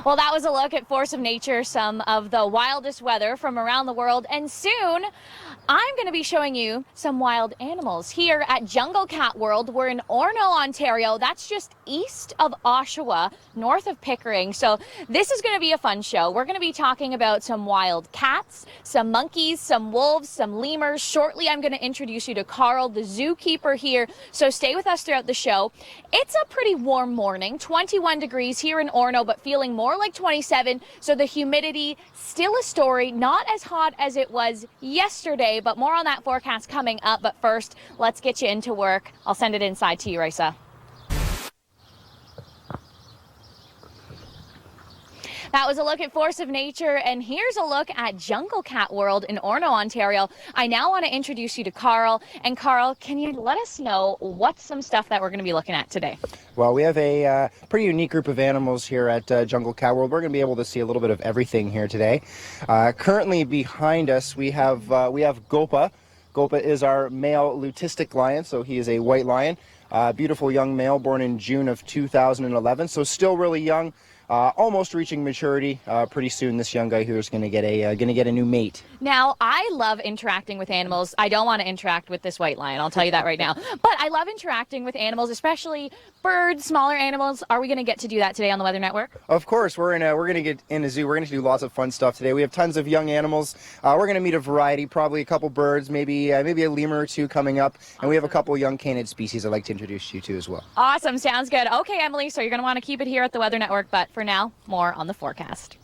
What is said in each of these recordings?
Well, that was a look at Force of Nature, some of the wildest weather from around the world, and soon I'm going to be showing you some wild animals here at Jungle Cat World. We're in Orono, Ontario. That's just east of Oshawa, north of Pickering. So this is going to be a fun show. We're going to be talking about some wild cats, some monkeys, some wolves, some lemurs. Shortly, I'm going to introduce you to Carl, the zookeeper here. So stay with us throughout the show. It's a pretty warm morning, 21 degrees here in Orono, but feeling more like 27. So the humidity, still a story, not as hot as it was yesterday, but more on that forecast coming up. But first, let's get you into work. I'll send it inside to you, Raisa. That was a look at Force of Nature, and here's a look at Jungle Cat World in Orono, Ontario. I now want to introduce you to Carl. And Carl, can you let us know what's some stuff that we're going to be looking at today? Well, we have a pretty unique group of animals here at Jungle Cat World. We're going to be able to see a little bit of everything here today. Currently behind us, we have Gopa. Gopa is our male leucistic lion, so he is a white lion. Beautiful young male, born in June of 2011, so still really young. Almost reaching maturity. Pretty soon, this young guy here is going to get a new mate. Now, I love interacting with animals. I don't want to interact with this white lion, I'll tell you that right now. But I love interacting with animals, especially birds, smaller animals. Are we going to get to do that today on the Weather Network? Of course, we're going to get in a zoo. We're going to do lots of fun stuff today. We have tons of young animals. We're going to meet a variety, probably a couple birds, maybe a lemur or two coming up, and we have a couple young canid species I'd like to introduce you to as well. Awesome, sounds good. Okay, Emily, so you're going to want to keep it here at the Weather Network, but for now, more on the forecast.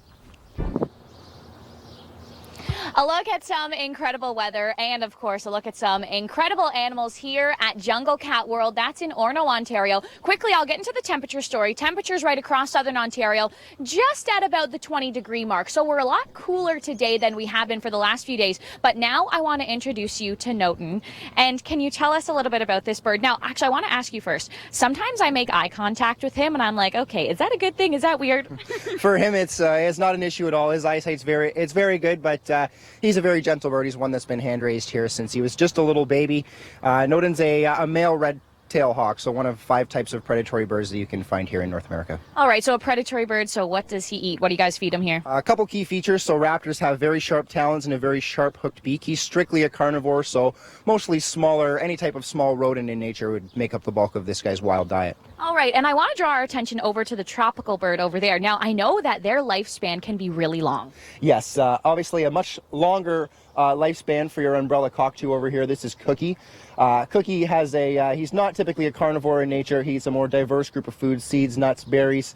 A look at some incredible weather and, of course, a look at some incredible animals here at Jungle Cat World. That's in Orono, Ontario. Quickly, I'll get into the temperature story. Temperatures right across southern Ontario, just at about the 20-degree mark. So we're a lot cooler today than we have been for the last few days. But now I want to introduce you to Noten. And can you tell us a little bit about this bird? Now, actually, I want to ask you first. Sometimes I make eye contact with him, and I'm like, okay, is that a good thing? Is that weird? For him, it's not an issue at all. His eyesight's very good, but he's a very gentle bird. He's one that's been hand-raised here since he was just a little baby. Noten's a male red-tailed hawk, so one of 5 types of predatory birds that you can find here in North America. All right, so a predatory bird. So what does he eat? What do you guys feed him here? A couple key features. So raptors have very sharp talons and a very sharp hooked beak. He's strictly a carnivore, so mostly smaller, any type of small rodent in nature would make up the bulk of this guy's wild diet. All right, and I want to draw our attention over to the tropical bird over there. Now, I know that their lifespan can be really long. Yes, obviously a much longer lifespan for your umbrella cockatoo over here. This is Cookie. Cookie has he's not typically a carnivore in nature. He's a more diverse group of foods, seeds, nuts, berries.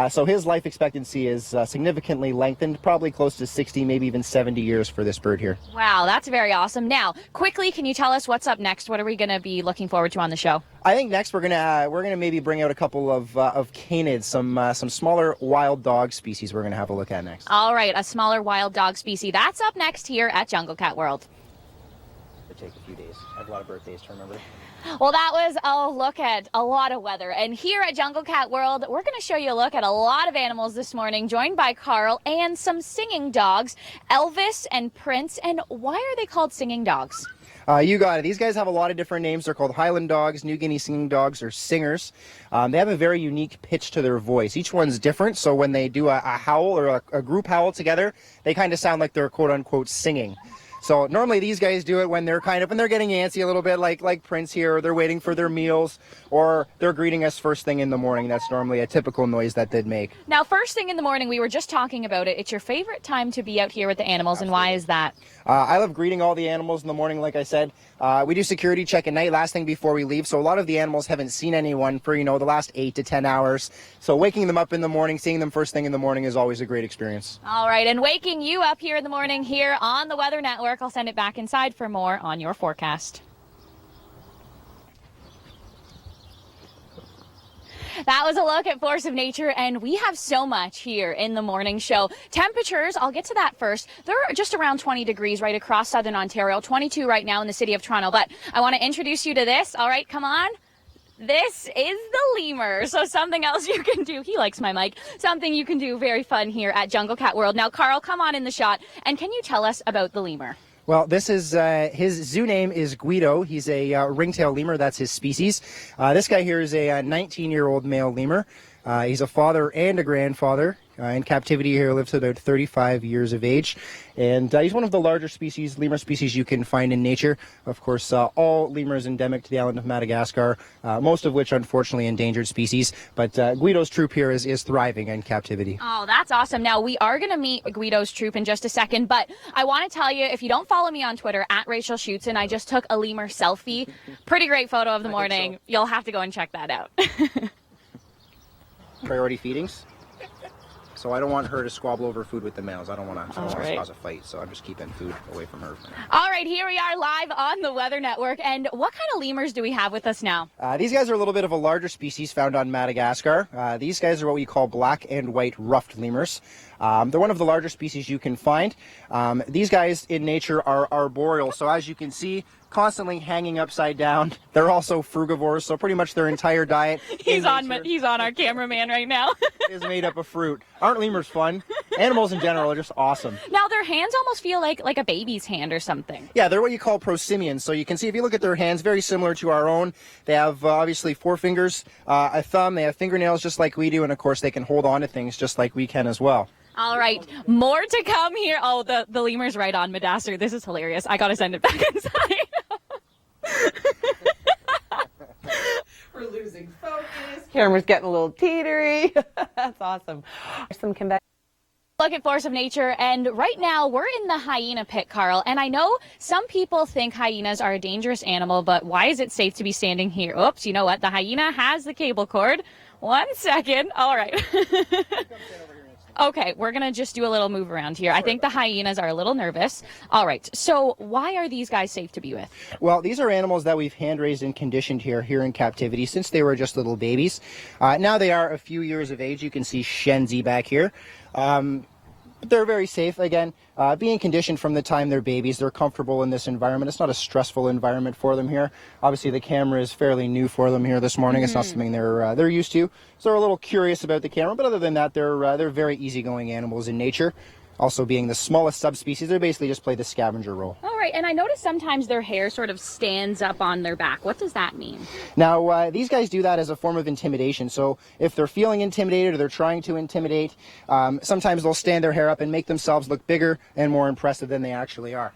So his life expectancy is significantly lengthened, probably close to 60, maybe even 70 years for this bird here. Wow, that's very awesome. Now, quickly, can you tell us what's up next? What are we going to be looking forward to on the show? I think next we're gonna maybe bring out a couple of canids, some smaller wild dog species we're gonna have a look at next. All right, a smaller wild dog species. That's up next here at Jungle Cat World. It'll take a few days. I have a lot of birthdays to remember. Well, that was a look at a lot of weather. And here at Jungle Cat World, we're going to show you a look at a lot of animals this morning, joined by Carl and some singing dogs, Elvis and Prince. And why are they called singing dogs? You got it. These guys have a lot of different names. They're called Highland dogs, New Guinea singing dogs, or singers. They have a very unique pitch to their voice. Each one's different, so when they do a howl or a group howl together, they kind of sound like they're quote-unquote singing. So normally these guys do it when they're getting antsy a little bit, like Prince here, or they're waiting for their meals, or they're greeting us first thing in the morning. That's normally a typical noise that they'd make. Now, first thing in the morning, we were just talking about it. It's your favorite time to be out here with the animals, Absolutely. And why is that? I love greeting all the animals in the morning, like I said. We do security check at night, last thing before we leave, so a lot of the animals haven't seen anyone for, the last 8 to 10 hours. So waking them up in the morning, seeing them first thing in the morning is always a great experience. All right, and waking you up here in the morning here on the Weather Network, I'll send it back inside for more on your forecast. That was a look at Force of Nature, and we have so much here in the morning show. Temperatures, I'll get to that first. They're just around 20 degrees right across southern Ontario, 22 right now in the city of Toronto. But I want to introduce you to this. All right, come on. This is the lemur, so something else you can do. He likes my mic. Something you can do very fun here at Jungle Cat World. Now, Carl, come on in the shot, and can you tell us about the lemur? Well, this is his zoo name is Guido. He's a ringtail lemur. That's his species. This guy here is a 19-year-old male lemur. He's a father and a grandfather. In captivity here, lives to about 35 years of age. And he's one of the larger species, lemur species you can find in nature. Of course, all lemurs endemic to the island of Madagascar, most of which unfortunately endangered species. But Guido's troop here is thriving in captivity. Oh, that's awesome. Now, we are going to meet Guido's troop in just a second, but I want to tell you, if you don't follow me on Twitter, at Rachel Schoutsen, I just took a lemur selfie. Pretty great photo of the morning. So. You'll have to go and check that out. Priority feedings. So I don't want her to squabble over food with the males. I don't want to cause a fight, so I'm just keeping food away from her. All right, here we are live on the Weather Network. And what kind of lemurs do we have with us now? These guys are a little bit of a larger species found on Madagascar. These guys are what we call black and white ruffed lemurs. They're one of the larger species you can find. These guys in nature are arboreal, so as you can see, constantly hanging upside down. They're also frugivores, so pretty much their entire diet he's on our cameraman right now. is made up of fruit. Aren't lemurs fun? Animals in general are just awesome. Now their hands almost feel like a baby's hand or something. Yeah, they're what you call prosimians. So you can see if you look at their hands, very similar to our own. They have obviously 4 fingers, a thumb, they have fingernails just like we do, and of course they can hold on to things just like we can as well. All right, more to come here. Oh, the lemur's right on Madaster. This is hilarious. I gotta send it back inside. We're losing focus. Camera's getting a little teetery. That's awesome. Some come back. Look at Force of Nature, and right now we're in the hyena pit, Carl. And I know some people think hyenas are a dangerous animal, but why is it safe to be standing here? Oops, you know what? The hyena has the cable cord. 1 second. All right. Okay, we're going to just do a little move around here. I think the hyenas are a little nervous. All right, so why are these guys safe to be with? Well, these are animals that we've hand-raised and conditioned here in captivity since they were just little babies. Now they are a few years of age. You can see Shenzi back here. They're very safe. Again, being conditioned from the time they're babies, they're comfortable in this environment. It's not a stressful environment for them here. Obviously, the camera is fairly new for them here this morning. It's not something they're used to, so they're a little curious about the camera. But other than that, they're very easygoing animals in nature. Also, being the smallest subspecies, they basically just play the scavenger role. All right, and I noticed sometimes their hair sort of stands up on their back. What does that mean? Now, these guys do that as a form of intimidation. So if they're feeling intimidated or they're trying to intimidate, sometimes they'll stand their hair up and make themselves look bigger and more impressive than they actually are.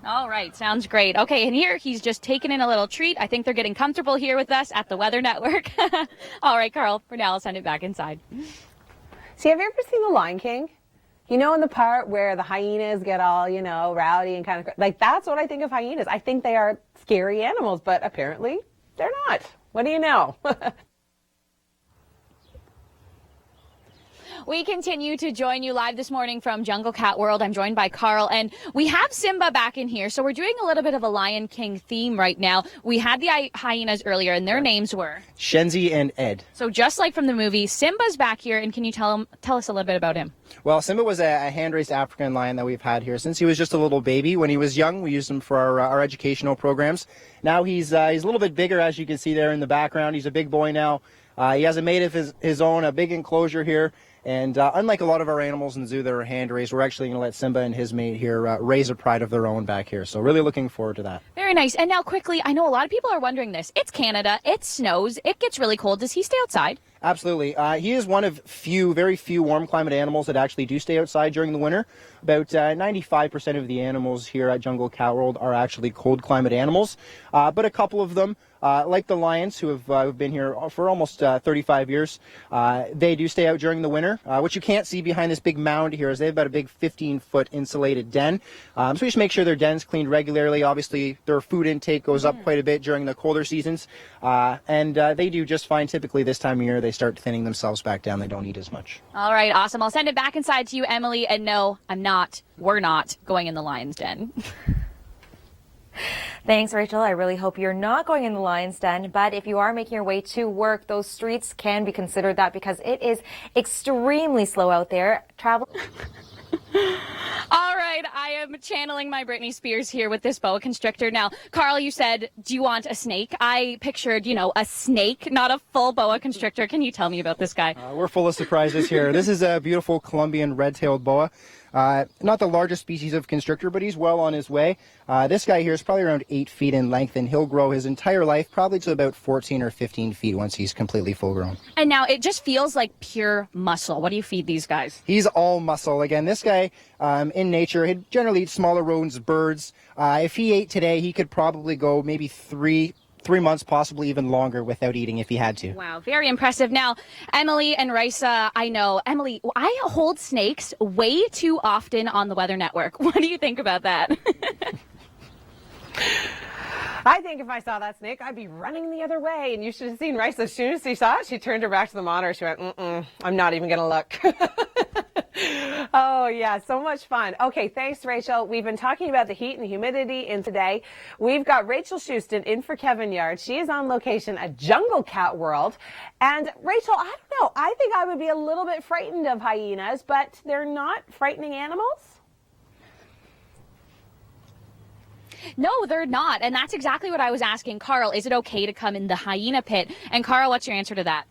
All right, sounds great. Okay, and here he's just taking in a little treat. I think they're getting comfortable here with us at the Weather Network. All right, Carl, for now, I'll send it back inside. See, have you ever seen The Lion King? You know, in the part where the hyenas get all, rowdy and kind of, like, that's what I think of hyenas. I think they are scary animals, but apparently they're not. What do you know? We continue to join you live this morning from Jungle Cat World. I'm joined by Carl, and we have Simba back in here. So we're doing a little bit of a Lion King theme right now. We had the hyenas earlier, and their names were? Shenzi and Ed. So just like from the movie, Simba's back here, and can you tell us a little bit about him? Well, Simba was a hand-raised African lion that we've had here since he was just a little baby. When he was young, we used him for our educational programs. Now he's a little bit bigger, as you can see there in the background. He's a big boy now. He has a mate of his own, a big enclosure here. And unlike a lot of our animals in the zoo that are hand-raised, we're actually going to let Simba and his mate here raise a pride of their own back here. So really looking forward to that. Very nice. And now quickly, I know a lot of people are wondering this. It's Canada. It snows. It gets really cold. Does he stay outside? Absolutely. He is one of very few warm climate animals that actually do stay outside during the winter. About 95% of the animals here at Jungle Cat World are actually cold climate animals. But a couple of them, like the lions who have been here for almost 35 years, they do stay out during the winter. What you can't see behind this big mound here is they have about a big 15-foot insulated den. So we just make sure their den's cleaned regularly. Obviously, their food intake goes up quite a bit during the colder seasons. And they do just fine typically this time of year. They start thinning themselves back down. They don't eat as much. All right, awesome. I'll send it back inside to you, Emily. And no, we're not going in the lion's den. Thanks, Rachel. I really hope you're not going in the lion's den, but if you are making your way to work, those streets can be considered that because it is extremely slow out there. Travel. All right, I am channeling my Britney Spears here with this boa constrictor. Now, Carl, you said, do you want a snake? I pictured, a snake, not a full boa constrictor. Can you tell me about this guy? We're full of surprises here. This is a beautiful Colombian red-tailed boa. Not the largest species of constrictor, but he's well on his way. This guy here is probably around 8 feet in length, and he'll grow his entire life probably to about 14 or 15 feet once he's completely full grown. And now it just feels like pure muscle. What do you feed these guys? He's all muscle. Again, this guy in nature, he'd generally eat smaller rodents, birds. If he ate today, he could probably go maybe three months, possibly even longer, without eating if he had to. Wow, very impressive. Now, Emily and Risa, I know, Emily, I hold snakes way too often on the Weather Network. What do you think about that? I think if I saw that snake, I'd be running the other way. And you should have seen Rice. As soon as she saw it, she turned her back to the monitor. She went, I'm not even going to look. Oh, yeah, so much fun. Okay, thanks, Rachel. We've been talking about the heat and the humidity in today. We've got Rachel Schoutsen in for Kevin Yard. She is on location at Jungle Cat World. And Rachel, I don't know, I think I would be a little bit frightened of hyenas, but they're not frightening animals? No, they're not. And that's exactly what I was asking Carl. Is it okay to come in the hyena pit? And Carl, what's your answer to that?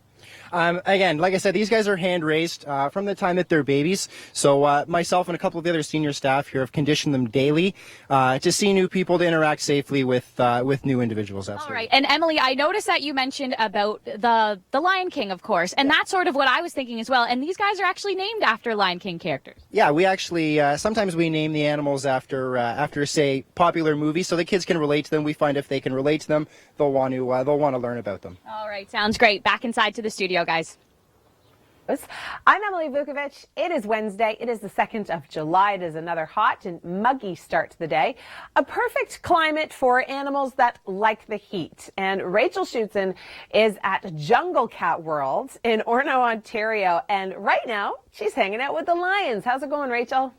Again, like I said, these guys are hand raised from the time that they're babies. So myself and a couple of the other senior staff here have conditioned them daily to see new people, to interact safely with new individuals. Absolutely. All right. And Emily, I noticed that you mentioned about the Lion King, of course, and that's sort of what I was thinking as well. And these guys are actually named after Lion King characters. Yeah, we actually sometimes we name the animals after say popular movies, so the kids can relate to them. We find if they can relate to them, they'll want to learn about them. All right, sounds great. Back inside to the studio, guys. I'm Emily Vukovic. It is Wednesday. It is the 2nd of July. It is another hot and muggy start to the day. A perfect climate for animals that like the heat. And Rachel Schoutsen is at Jungle Cat World in Orono, Ontario. And right now, she's hanging out with the lions. How's it going, Rachel?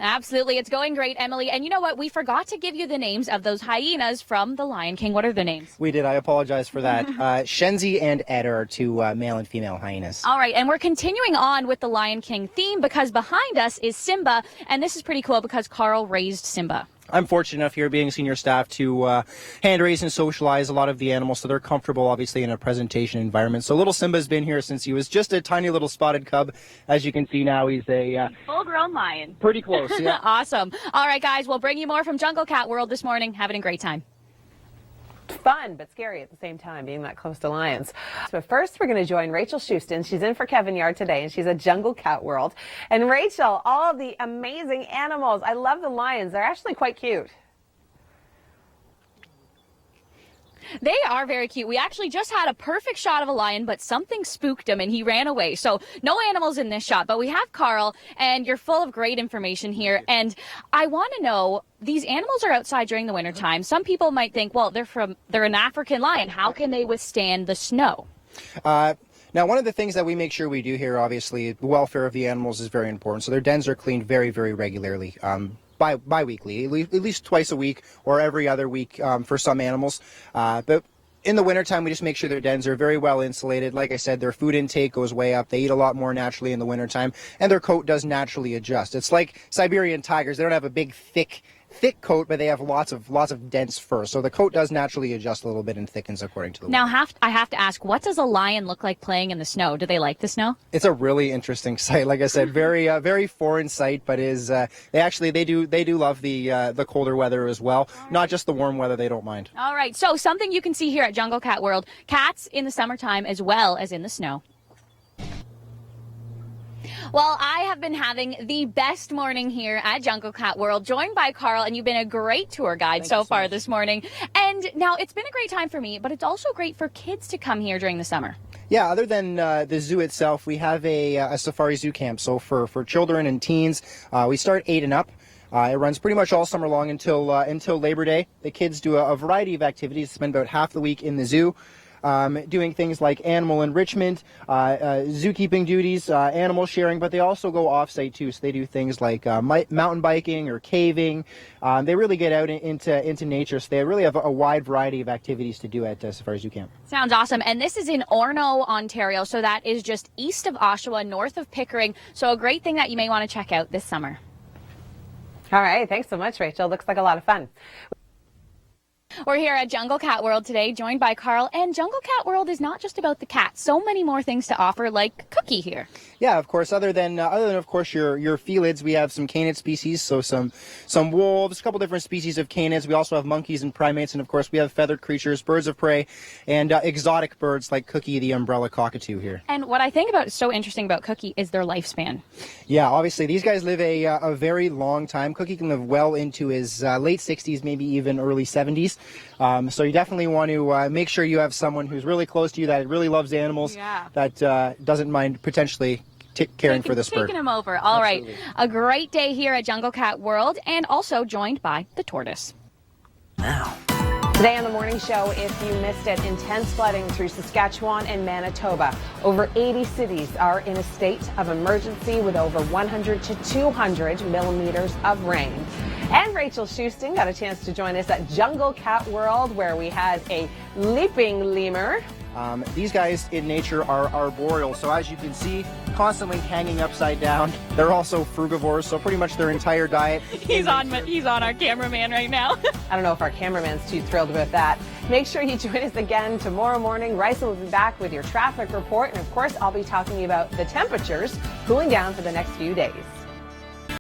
Absolutely. It's going great, Emily. And you know what? We forgot to give you the names of those hyenas from the Lion King. What are their names? We did. I apologize for that. Shenzi and Ed are two male and female hyenas. All right. And we're continuing on with the Lion King theme because behind us is Simba. And this is pretty cool because Carl raised Simba. I'm fortunate enough here being senior staff to hand raise and socialize a lot of the animals so they're comfortable, obviously, in a presentation environment. So little Simba's been here since he was just a tiny little spotted cub. As you can see now, he's a full-grown lion. Pretty close, yeah. Awesome. All right, guys, we'll bring you more from Jungle Cat World this morning. Having a great time. Fun, but scary at the same time, being that close to lions. But first, we're going to join Rachel Schoutsen. She's in for Kevin Yard today, and she's at Jungle Cat World. And Rachel, all of the amazing animals. I love the lions. They're actually quite cute. They are very cute. We actually just had a perfect shot of a lion, but something spooked him and he ran away. So no animals in this shot, but we have Carl, and you're full of great information here. And I want to know, these animals are outside during the wintertime. Some people might think, well, they're an African lion. How can they withstand the snow? Now, one of the things that we make sure we do here, obviously, the welfare of the animals is very important. So their dens are cleaned very, very regularly. Bi-weekly, at least twice a week or every other week for some animals. But in the wintertime, we just make sure their dens are very well insulated. Like I said, their food intake goes way up. They eat a lot more naturally in the wintertime, and their coat does naturally adjust. It's like Siberian tigers. They don't have a big, thick coat, but they have lots of dense fur. So the coat does naturally adjust a little bit and thickens according to the Now, weather. I have to ask, what does a lion look like playing in the snow? Do they like the snow? It's a really interesting sight. Like I said, very foreign sight, but they do love the colder weather as well. Not just the warm weather. They don't mind. All right. So something you can see here at Jungle Cat World, cats in the summertime as well as in the snow. Well, I have been having the best morning here at Jungle Cat World, joined by Carl, and you've been a great tour guide so far this morning. And now it's been a great time for me, but it's also great for kids to come here during the summer. Yeah, other than the zoo itself, we have a safari zoo camp. So for children and teens, we start 8 and up. It runs pretty much all summer long until Labor Day. The kids do a variety of activities, spend about half the week in the zoo. Doing things like animal enrichment, zookeeping duties, animal sharing, but they also go off-site too. So they do things like mountain biking or caving. They really get out into nature. So they really have a wide variety of activities to do at Safari Zoo Camp. Sounds awesome. And this is in Orono, Ontario. So that is just east of Oshawa, north of Pickering. So a great thing that you may want to check out this summer. All right. Thanks so much, Rachel. Looks like a lot of fun. We're here at Jungle Cat World today, joined by Carl, and Jungle Cat World is not just about the cats. So many more things to offer, like Cookie here. Yeah, of course. Other than of course your felids, we have some canid species, so some wolves, a couple different species of canids. We also have monkeys and primates, and of course we have feathered creatures, birds of prey, and exotic birds like Cookie, the umbrella cockatoo here. And what I think about so interesting about Cookie is their lifespan. Yeah, obviously these guys live a very long time. Cookie can live well into his late 60s, maybe even early 70s. So you definitely want to make sure you have someone who's really close to you, that really loves animals, that doesn't mind potentially caring for this bird. Taking him over. All right. A great day here at Jungle Cat World, and also joined by the tortoise. Now. Today on the morning show, if you missed it, intense flooding through Saskatchewan and Manitoba. Over 80 cities are in a state of emergency with over 100 to 200 millimeters of rain. And Rachel Schoutsen got a chance to join us at Jungle Cat World, where we had a leaping lemur. These guys in nature are arboreal, so as you can see, constantly hanging upside down. They're also frugivores, so pretty much their entire diet. He's on our cameraman right now. I don't know if our cameraman's too thrilled about that. Make sure you join us again tomorrow morning. Rice will be back with your traffic report, and of course, I'll be talking about the temperatures cooling down for the next few days.